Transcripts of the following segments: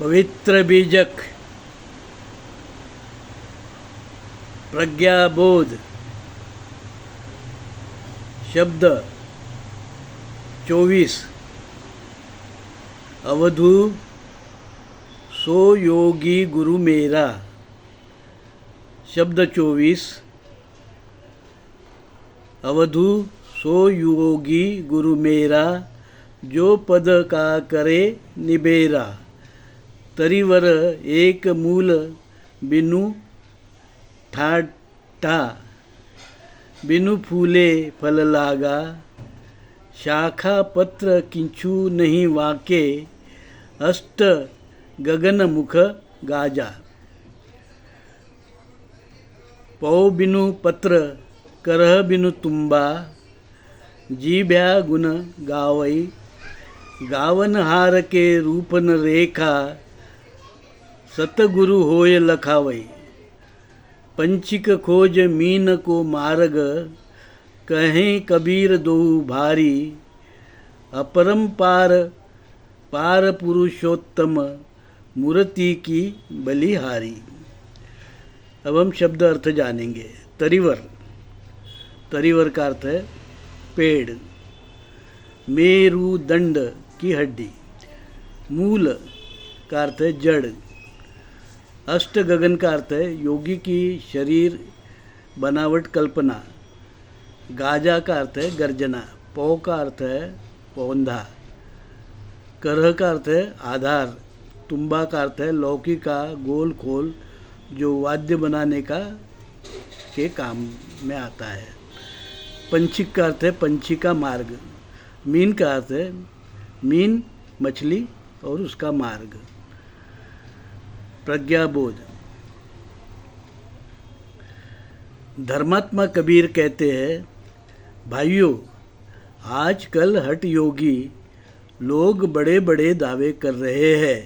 पवित्र बीजक प्रज्ञाबोध शब्द 24 अवधू सो योगी गुरु मेरा। शब्द 24 अवधू सो योगी गुरु मेरा, जो पद का करे निबेरा। तरीवर एक मूल बिनु ठाठा, बिनु फूले फल लागा। शाखा पत्र किंचु नहीं वाके, अष्ट गगन मुख गाजा। पौ बिनु पत्र करह बिनु तुम्बा, जीभ्या गुण गावई। गावन हार के रूपन रेखा, सतगुरु होय लखावई। पंचिक खोज मीन को मार्ग, कहें कबीर दो भारी। अपरंपार पार पुरुषोत्तम, मूर्ति की बलिहारी। अब हम शब्द अर्थ जानेंगे। तरीवर, तरीवर का अर्थ है पेड़। मेरुदंड की हड्डी। मूल का अर्थ है जड़। अष्ट गगन का अर्थ है योगी की शरीर बनावट कल्पना। गाजा का अर्थ है गर्जना। पौ का अर्थ है पौंधा। करह का अर्थ है आधार। तुम्बा का अर्थ है लौकी का गोल खोल, जो वाद्य बनाने के काम में आता है। पंचिक का अर्थ है पंछी का मार्ग। मीन का अर्थ है मीन मछली और उसका मार्ग। प्रज्ञाबोध। धर्मात्मा कबीर कहते हैं, भाइयों, आजकल हठ योगी लोग बड़े बड़े दावे कर रहे हैं।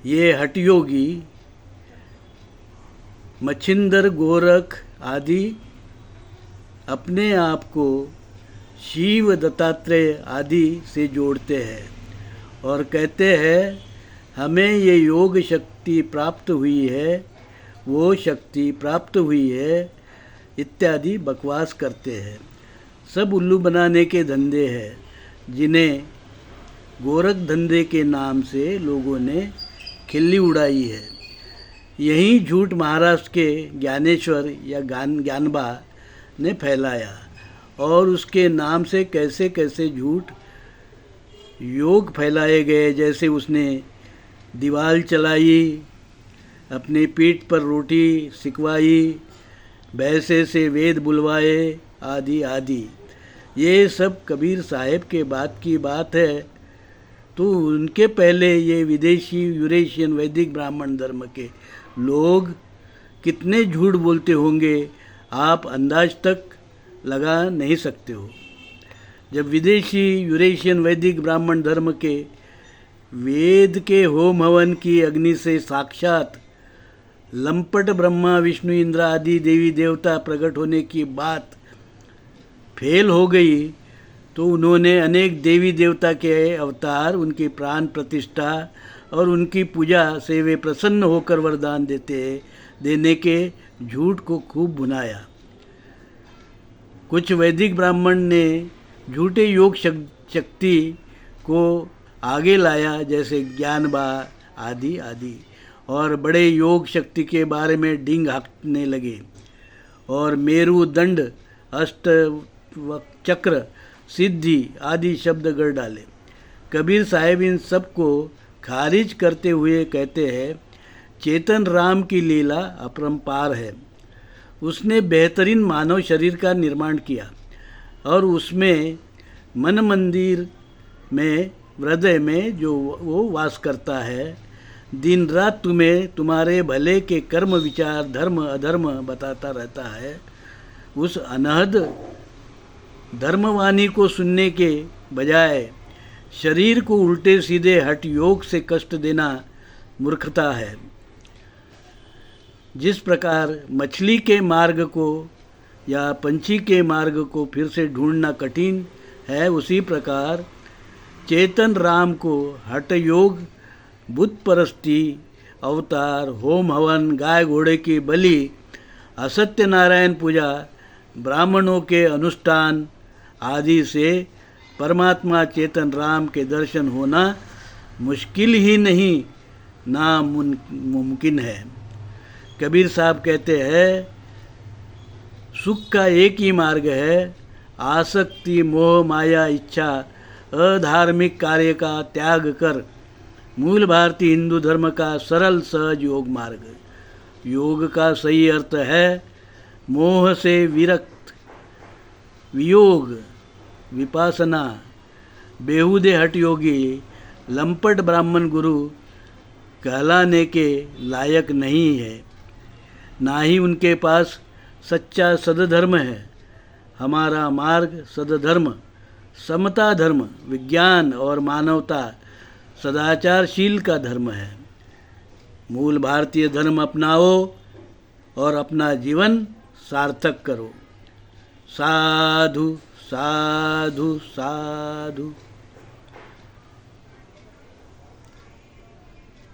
ये हठ योगी मच्छिंदर गोरख आदि अपने आप को शिव दत्तात्रेय आदि से जोड़ते हैं और कहते हैं हमें ये योग शक्ति प्राप्त हुई है, वो शक्ति प्राप्त हुई है इत्यादि बकवास करते हैं। सब उल्लू बनाने के धंधे हैं, जिन्हें गोरख धंधे के नाम से लोगों ने खिल्ली उड़ाई है। यही झूठ महाराष्ट्र के ज्ञानेश्वर या ज्ञानबा ने फैलाया और उसके नाम से कैसे कैसे झूठ योग फैलाए गए। जैसे उसने दीवाल चलाई, अपनी पीठ पर रोटी सिकवाई, भैंसे से वेद बुलवाए आदि आदि। ये सब कबीर साहब के बाद की बात है, तो उनके पहले ये विदेशी यूरेशियन वैदिक ब्राह्मण धर्म के लोग कितने झूठ बोलते होंगे, आप अंदाज तक लगा नहीं सकते हो। जब विदेशी यूरेशियन वैदिक ब्राह्मण धर्म के वेद के होम हवन की अग्नि से साक्षात लंपट ब्रह्मा विष्णु इंद्र आदि देवी देवता प्रकट होने की बात फेल हो गई, तो उन्होंने अनेक देवी देवता के अवतार, उनकी प्राण प्रतिष्ठा और उनकी पूजा से वे प्रसन्न होकर वरदान देने के झूठ को खूब भुनाया। कुछ वैदिक ब्राह्मण ने झूठे योग शक्ति को आगे लाया, जैसे ज्ञानबा आदि आदि, और बड़े योग शक्ति के बारे में डिंग हाँकने लगे और मेरुदंड, अष्ट चक्र, सिद्धि आदि शब्द गढ़ डाले। कबीर साहब इन सब को खारिज करते हुए कहते हैं, चेतन राम की लीला अपरंपार है। उसने बेहतरीन मानव शरीर का निर्माण किया और उसमें मन मंदिर में, हृदय में जो वो वास करता है, दिन रात तुम्हें तुम्हारे भले के कर्म विचार धर्म अधर्म बताता रहता है। उस अनहद धर्मवाणी को सुनने के बजाय शरीर को उल्टे सीधे हठ योग से कष्ट देना मूर्खता है। जिस प्रकार मछली के मार्ग को या पंछी के मार्ग को फिर से ढूंढना कठिन है, उसी प्रकार चेतन राम को हठ योग बुत परस्ती, अवतार, होम हवन, गाय घोड़े की बलि, असत्य नारायण पूजा, ब्राह्मणों के अनुष्ठान आदि से परमात्मा चेतन राम के दर्शन होना मुश्किल ही नहीं नामुमकिन है। कबीर साहब कहते हैं, सुख का एक ही मार्ग है, आसक्ति, मोह, माया, इच्छा, अधार्मिक कार्य का त्याग कर मूल भारतीय हिंदू धर्म का सरल सहज योग मार्ग। योग का सही अर्थ है मोह से विरक्त, वियोग, विपासना। बेहुदे हठ योगी लंपट ब्राह्मण गुरु कहलाने के लायक नहीं है, ना ही उनके पास सच्चा सदधर्म है। हमारा मार्ग सदधर्म, समता धर्म, विज्ञान और मानवता, सदाचारशील का धर्म है। मूल भारतीय धर्म अपनाओ और अपना जीवन सार्थक करो। साधु साधु साधु।